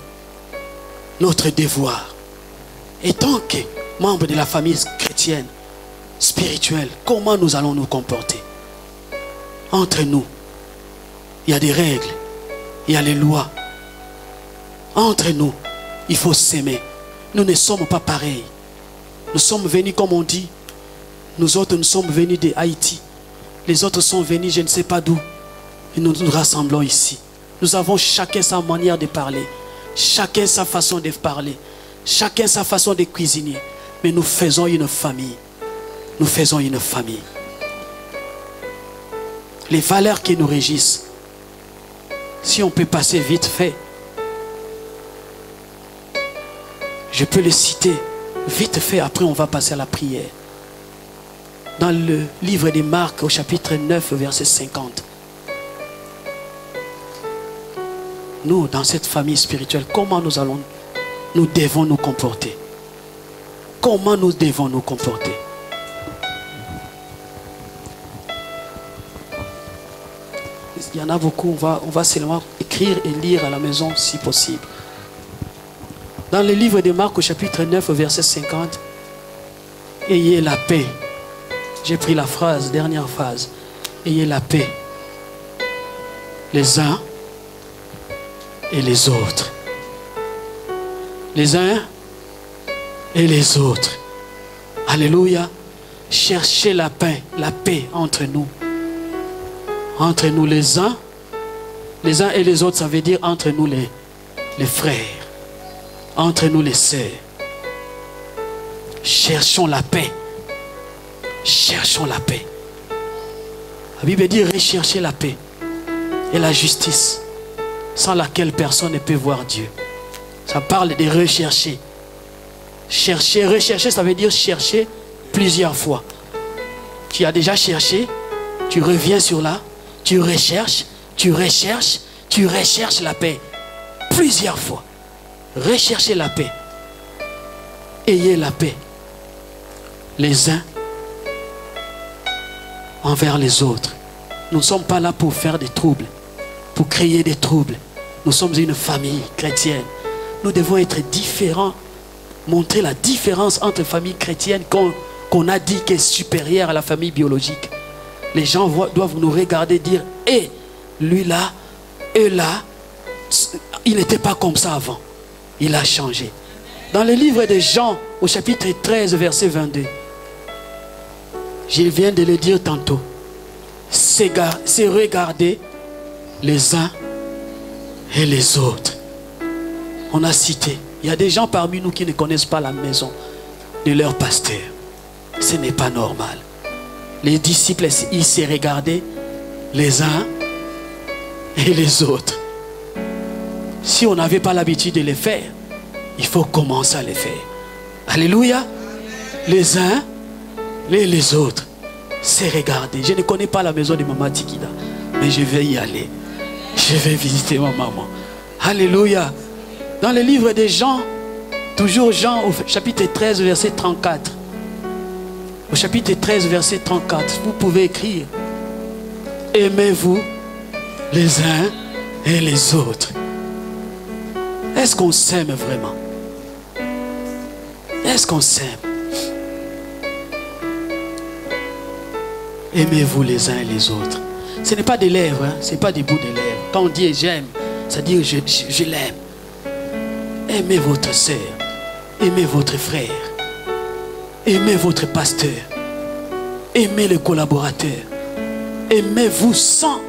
notre devoir? Et tant que membres de la famille chrétienne, spirituelle, comment nous allons nous comporter? Entre nous, il y a des règles, il y a les lois. Entre nous, il faut s'aimer. Nous ne sommes pas pareils. Nous sommes venus, comme on dit, nous autres, nous sommes venus de Haïti. Les autres sont venus, je ne sais pas d'où. Et nous nous rassemblons ici. Nous avons chacun sa manière de parler. Chacun sa façon de parler. Chacun sa façon de cuisiner. Mais nous faisons une famille. Nous faisons une famille. Les valeurs qui nous régissent. Si on peut passer vite fait. Je peux les citer vite fait. Après on va passer à la prière. Dans le livre de Marc au chapitre 9 verset 50. Nous, dans cette famille spirituelle, comment nous devons nous comporter? Comment nous devons nous comporter? Il y en a beaucoup, on va seulement écrire et lire à la maison si possible. Dans le livre de Marc au chapitre 9 verset 50, ayez la paix. J'ai pris la phrase, dernière phrase. Ayez la paix les uns et les autres. Les uns et les autres. Alléluia. Cherchez la paix entre nous. Entre nous les uns et les autres, ça veut dire entre nous les frères. Entre nous les sœurs. Cherchons la paix. Cherchons la paix. La Bible dit rechercher la paix et la justice, sans laquelle personne ne peut voir Dieu. Ça parle de rechercher. Chercher, rechercher, ça veut dire chercher plusieurs fois. Tu as déjà cherché, tu reviens sur là, tu recherches la paix. Plusieurs fois. Recherchez la paix. Ayez la paix. Les uns envers les autres. Nous ne sommes pas là pour faire des troubles, pour créer des troubles. Nous sommes une famille chrétienne. Nous devons être différents, montrer la différence entre famille chrétienne qu'on a dit qu'est supérieure à la famille biologique. Les gens doivent nous regarder et dire, hé, lui là, eux là, il n'était pas comme ça avant. Il a changé. Dans le livre de Jean, au chapitre 13, verset 22, je viens de le dire tantôt, c'est regarder les uns et les autres. On a cité, il y a des gens parmi nous qui ne connaissent pas la maison de leur pasteur. Ce n'est pas normal. Les disciples, ils se regardaient les uns et les autres. Si on n'avait pas l'habitude de les faire, il faut commencer à les faire. Alléluia. Les uns et les autres. C'est regarder. Je ne connais pas la maison de Maman Tikida, mais je vais y aller. Je vais visiter ma maman. Alléluia. Dans le livre de Jean, toujours Jean au chapitre 13 verset 34. Au chapitre 13 verset 34, vous pouvez écrire: aimez-vous les uns et les autres. Est-ce qu'on s'aime vraiment? Est-ce qu'on s'aime? Aimez-vous les uns et les autres. Ce n'est pas des lèvres, hein? Ce n'est pas des bouts de lèvres. Quand on dit j'aime, ça dit je l'aime. Aimez votre sœur, aimez votre frère, aimez votre pasteur, aimez les collaborateurs, aimez-vous sans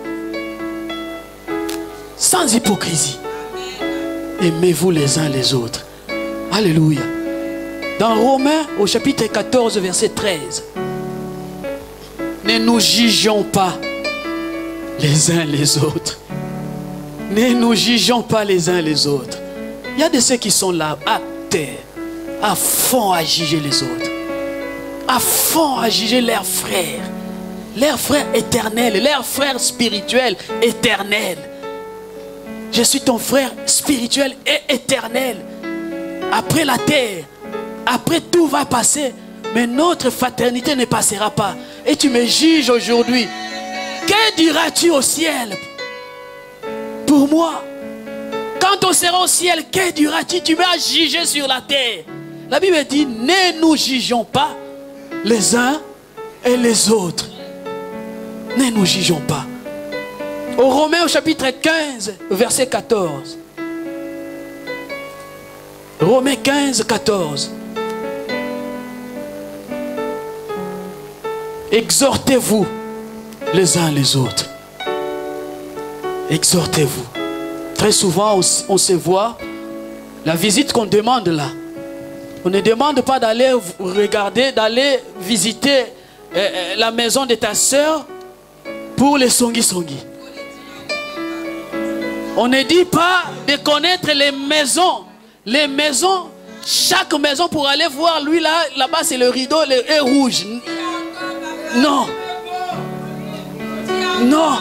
hypocrisie. Aimez-vous les uns les autres. Alléluia. Dans Romains au chapitre 14 verset 13, ne nous jugeons pas les uns les autres. Ne nous jugeons pas les uns les autres. Il y a de ceux qui sont là, acteurs, à fond à juger les autres, à fond à juger leurs frères éternels, leurs frères spirituels éternels. Je suis ton frère spirituel et éternel. Après la terre, après tout va passer, mais notre fraternité ne passera pas. Et tu me juges aujourd'hui. Que diras-tu au ciel pour moi? Quand on sera au ciel, que diras-tu? Tu m'as jugé sur la terre. La Bible dit, ne nous jugeons pas les uns et les autres. Ne nous jugeons pas. Au Romains au chapitre 15, verset 14. Romains 15, 14. Exhortez-vous les uns les autres. Exhortez-vous. Très souvent, on se voit, la visite qu'on demande là, on ne demande pas d'aller regarder, d'aller visiter la maison de ta soeur pour les songi-songi. On ne dit pas de connaître les maisons, chaque maison pour aller voir, lui là-bas c'est le rideau est rouge. Non. Non.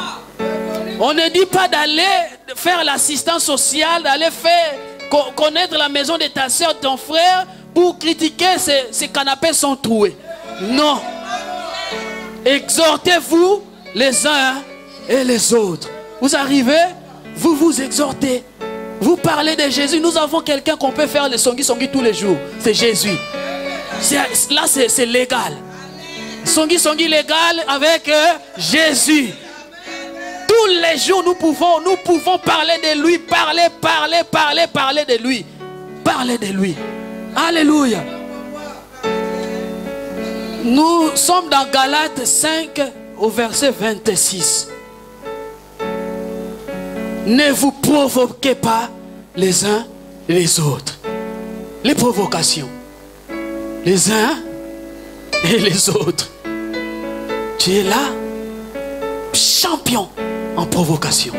On ne dit pas d'aller faire l'assistance sociale, d'aller faire connaître la maison de ta soeur, ton frère, pour critiquer ces canapés sont troués. Non. Exhortez-vous les uns et les autres. Vous arrivez, vous vous exhortez. Vous parlez de Jésus. Nous avons quelqu'un qu'on peut faire le songi-songi tous les jours. C'est Jésus. Là, c'est légal. Songi-songi légal avec Jésus. Tous les jours, nous pouvons parler de lui. Parler de lui. Parler de lui. Alléluia. Nous sommes dans Galates 5 au verset 26. Ne vous provoquez pas les uns les autres. Les provocations. Les uns et les autres. Tu es là, champion en provocation.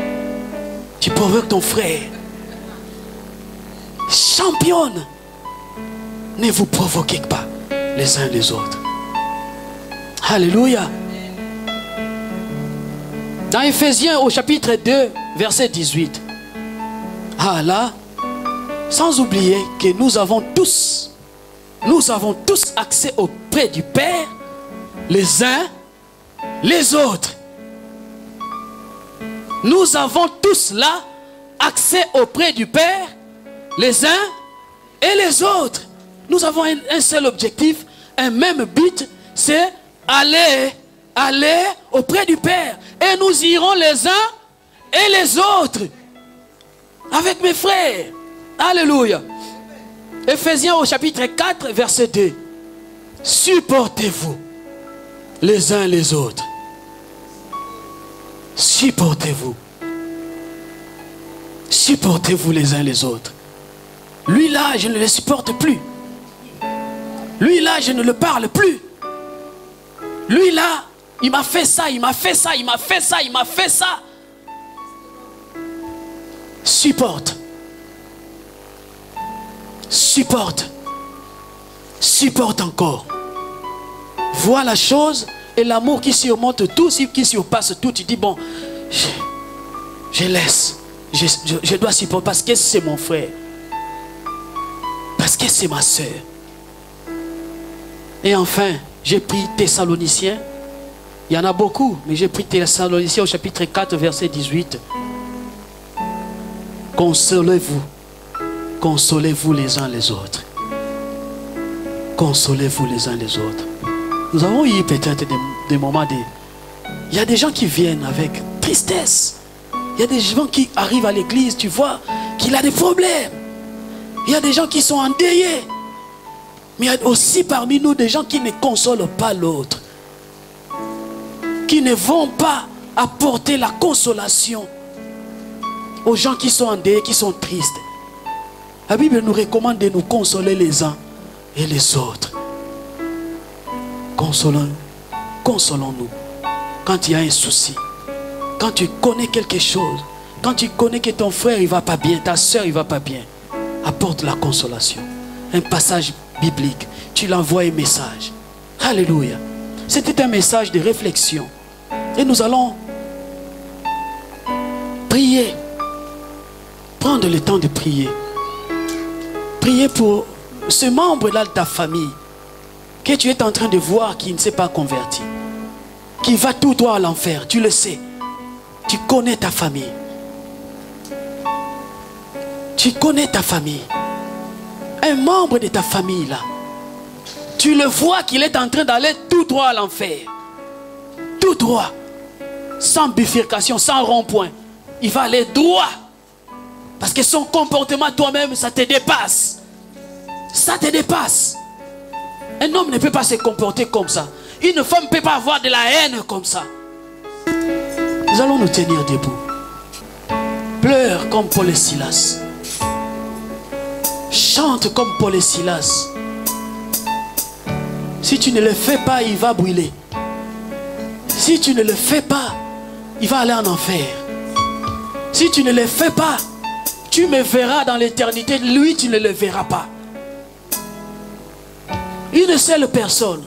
Tu provoques ton frère. Championne. Ne vous provoquez pas les uns les autres. Alléluia. Dans Éphésiens au chapitre 2, verset 18. Ah là, sans oublier que nous avons tous accès auprès du Père, les uns, les autres. Nous avons tous là accès auprès du Père, les uns et les autres. Nous avons un seul objectif, un même but, c'est aller auprès du Père. Et nous irons les uns et les autres avec mes frères. Alléluia. Éphésiens au chapitre 4, verset 2. Supportez-vous les uns les autres. Supportez-vous. Supportez-vous les uns les autres. Lui là, je ne le supporte plus. Lui là, je ne le parle plus. Lui là, il m'a fait ça, il m'a fait ça, il m'a fait ça, il m'a fait ça. Supporte. Supporte. Supporte encore. Vois la chose et l'amour qui surmonte tout, qui surpasse tout. Tu dis bon, je laisse. Je dois supporter parce que c'est mon frère. Parce que c'est ma soeur. Et enfin, j'ai pris Thessaloniciens. Il y en a beaucoup, mais j'ai pris Thessaloniciens au chapitre 4, verset 18. Consolez-vous. Consolez-vous les uns les autres. Consolez-vous les uns les autres. Nous avons eu peut-être des moments Il y a des gens qui viennent avec tristesse. Il y a des gens qui arrivent à l'église, tu vois, qu'il a des problèmes. Il y a des gens qui sont endeuillés. Mais il y a aussi parmi nous des gens qui ne consolent pas l'autre. Qui ne vont pas apporter la consolation aux gens qui sont endeuillés, qui sont tristes. La Bible nous recommande de nous consoler les uns et les autres. Consolons-nous. Quand il y a un souci, quand tu connais quelque chose, quand tu connais que ton frère il va pas bien, ta soeur il va pas bien, apporte la consolation. Un passage biblique, tu l'envoies un message. Alléluia. C'était un message de réflexion. Et nous allons prier. Prendre le temps de prier. Prier pour ce membre-là de ta famille que tu es en train de voir qui ne s'est pas converti, qui va tout droit à l'enfer, tu le sais. Tu connais ta famille. Tu connais ta famille. Un membre de ta famille là, tu le vois qu'il est en train d'aller tout droit à l'enfer. Tout droit. Sans bifurcation, sans rond-point. Il va aller droit. Parce que son comportement toi-même, ça te dépasse. Ça te dépasse. Un homme ne peut pas se comporter comme ça. Une femme ne peut pas avoir de la haine comme ça. Nous allons nous tenir debout. Pleure comme Paul et Silas. Chante comme Paul et Silas. Si tu ne le fais pas, il va brûler. Si tu ne le fais pas, il va aller en enfer. Si tu ne le fais pas, tu me verras dans l'éternité. Lui, tu ne le verras pas. Une seule personne.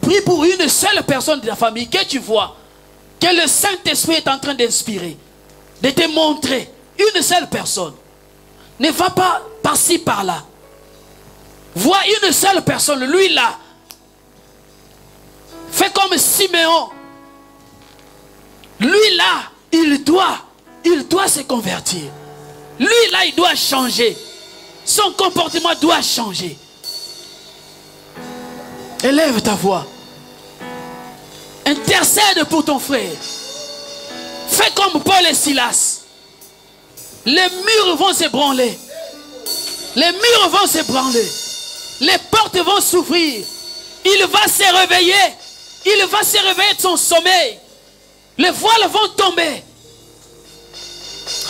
Prie pour une seule personne de ta famille que tu vois, que le Saint-Esprit est en train d'inspirer, de te montrer. Une seule personne. Ne va pas par-ci, par-là. Vois une seule personne, lui là. Fais comme Siméon. Lui là, il doit se convertir. Lui là, il doit changer. Son comportement doit changer. Élève ta voix. Intercède pour ton frère. Fais comme Paul et Silas. Les murs vont s'ébranler. Les murs vont s'ébranler. Les portes vont s'ouvrir. Il va se réveiller. Il va se réveiller de son sommeil. Les voiles vont tomber.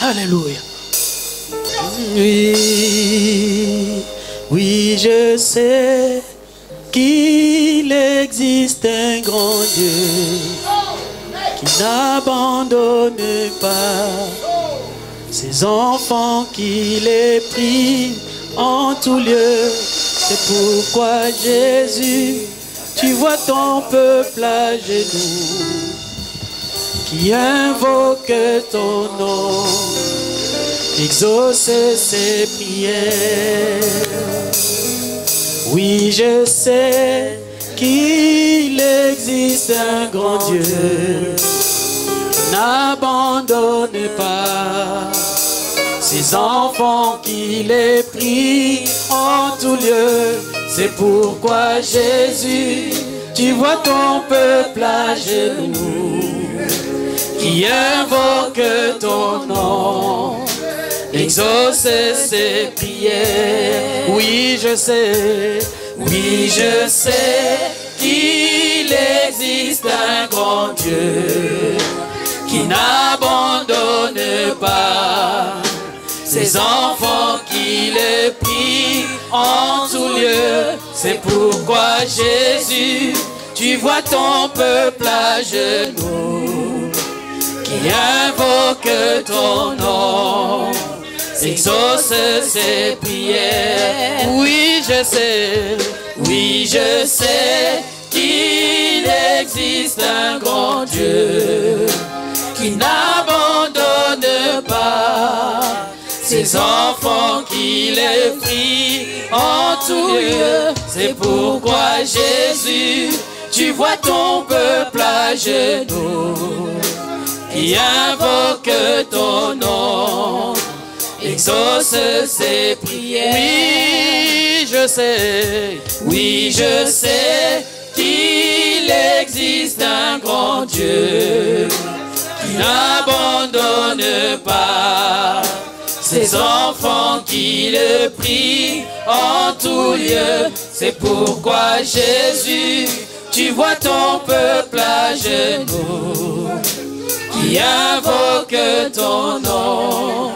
Alléluia. Oui, oui, je sais qu'il existe un grand Dieu qui n'abandonne pas ses enfants, qui les prie en tout lieu. C'est pourquoi Jésus, tu vois ton peuple à genoux, qui invoque ton nom, exauce ses prières. Oui, je sais qu'il existe un grand Dieu, n'abandonne pas ses enfants, qui les prie en tout lieu. C'est pourquoi Jésus, tu vois ton peuple à genoux, qui invoque ton nom, exauce ses prières. Oui, je sais qu'il existe un grand Dieu qui n'abandonne pas ses enfants, qui les prie en tout lieu. C'est pourquoi Jésus, tu vois ton peuple à genoux, qui invoque ton nom, exauce ses prières. Oui, je sais qu'il existe un grand Dieu qui n'abandonne pas ses enfants, qui les prie en tout lieu. C'est pourquoi Jésus, tu vois ton peuple à genoux, qui invoque ton nom, exauce ses prières. Oui, je sais qu'il existe un grand Dieu qui n'abandonne pas ses enfants qui le prient en tout lieu. C'est pourquoi Jésus, tu vois ton peuple à genoux, qui invoque ton nom,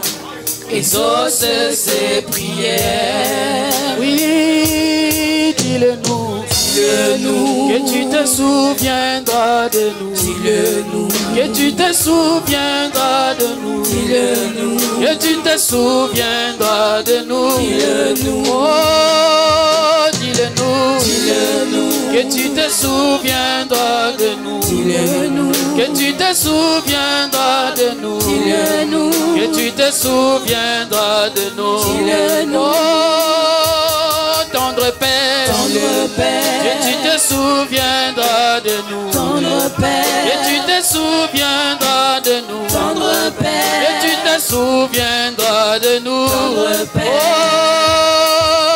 exauce ses prières. Oui, dis-le-nous. Dis-le-nous, Que tu te souviendras de nous. dis-le-nous, Que tu te souviendras de nous. dis-le-nous, Que tu te souviendras de nous. dis-le-nous, Oh, dis-le-nous. dis-le-nous, Que tu te souviendras de nous. dis-le-nous, Que tu te souviendras de nous. dis-le-nous, Que tu te souviendras de nous. dis-le-nous. Oh, tendre Père. Tendre Père, Que tu te souviendras de nous. tendre Que Père, tu te souviendras de nous. tendre Que Père, tu te souviendras de nous. Tendre Père.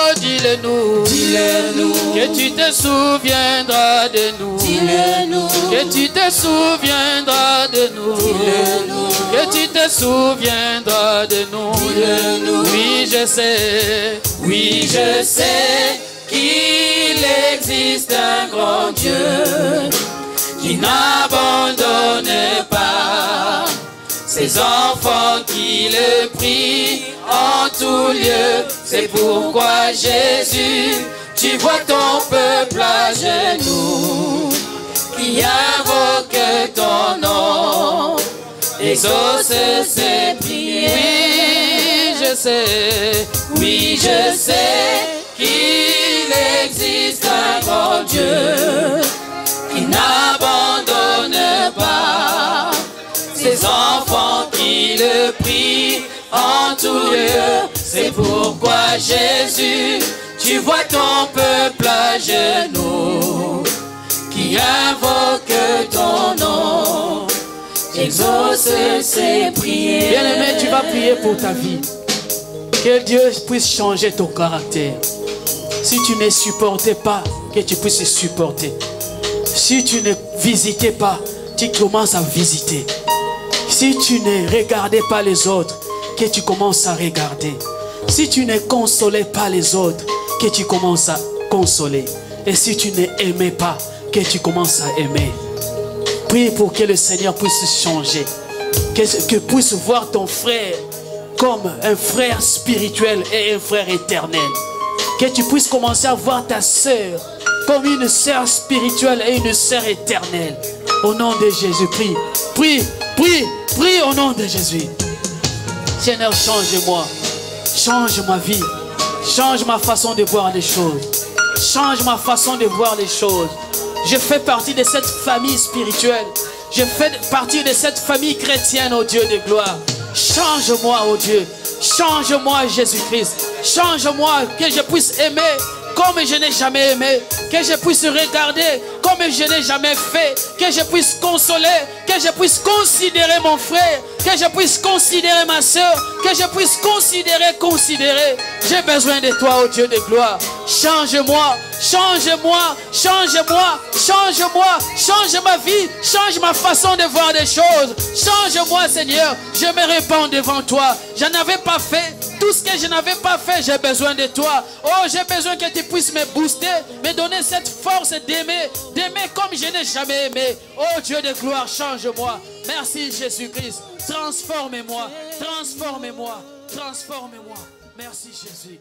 Oh, dis-le-nous. dis-le-nous, Que tu te souviendras de nous. dis-le-nous, Que tu te souviendras de nous. dis-le-nous, Que tu te souviendras de nous. dis-le-nous. Oui, je sais. Oui, je sais qu'il existe un grand Dieu qui n'abandonne pas ses enfants qui le prient en tout lieu. C'est pourquoi Jésus, tu vois ton peuple à genoux, qui invoque ton nom, exauce ses prières. Oui, je sais. Oui, je sais qu'il existe un grand Dieu qui n'abandonne pas ses enfants qui le prient en tout lieu. C'est pourquoi Jésus, tu vois ton peuple à genoux, qui invoque ton nom, exauce ses prières. Bien-aimé, tu vas prier pour ta vie. Que Dieu puisse changer ton caractère. Si tu ne supportais pas, que tu puisses supporter. Si tu ne visitais pas, tu commences à visiter. Si tu ne regardais pas les autres, que tu commences à regarder. Si tu ne consolais pas les autres, que tu commences à consoler. Et si tu n'aimais pas, que tu commences à aimer. Prie pour que le Seigneur puisse changer. Que puisse voir ton frère comme un frère spirituel et un frère éternel. Que tu puisses commencer à voir ta sœur comme une sœur spirituelle et une sœur éternelle. Au nom de Jésus, prie. Prie, prie, prie au nom de Jésus. Seigneur, change-moi. Change ma vie. Change ma façon de voir les choses. Change ma façon de voir les choses. Je fais partie de cette famille spirituelle. Je fais partie de cette famille chrétienne, ô Dieu de gloire. Change-moi, ô Dieu. Change-moi, Jésus-Christ. Change-moi, que je puisse aimer comme je n'ai jamais aimé. Que je puisse regarder comme je n'ai jamais fait. Que je puisse consoler. Que je puisse considérer mon frère. Que je puisse considérer ma soeur. Que je puisse considérer. J'ai besoin de toi, ô Dieu de gloire. Change-moi. Change-moi, change-moi, change-moi, change ma vie, change ma façon de voir les choses. Change-moi, Seigneur. Je me répands devant toi. Je n'avais pas fait tout ce que je n'avais pas fait. J'ai besoin de toi. Oh, j'ai besoin que tu puisses me booster, me donner cette force d'aimer comme je n'ai jamais aimé. Oh Dieu de gloire, change-moi. Merci Jésus-Christ. Transformez-moi, transformez-moi, transformez-moi. Merci Jésus.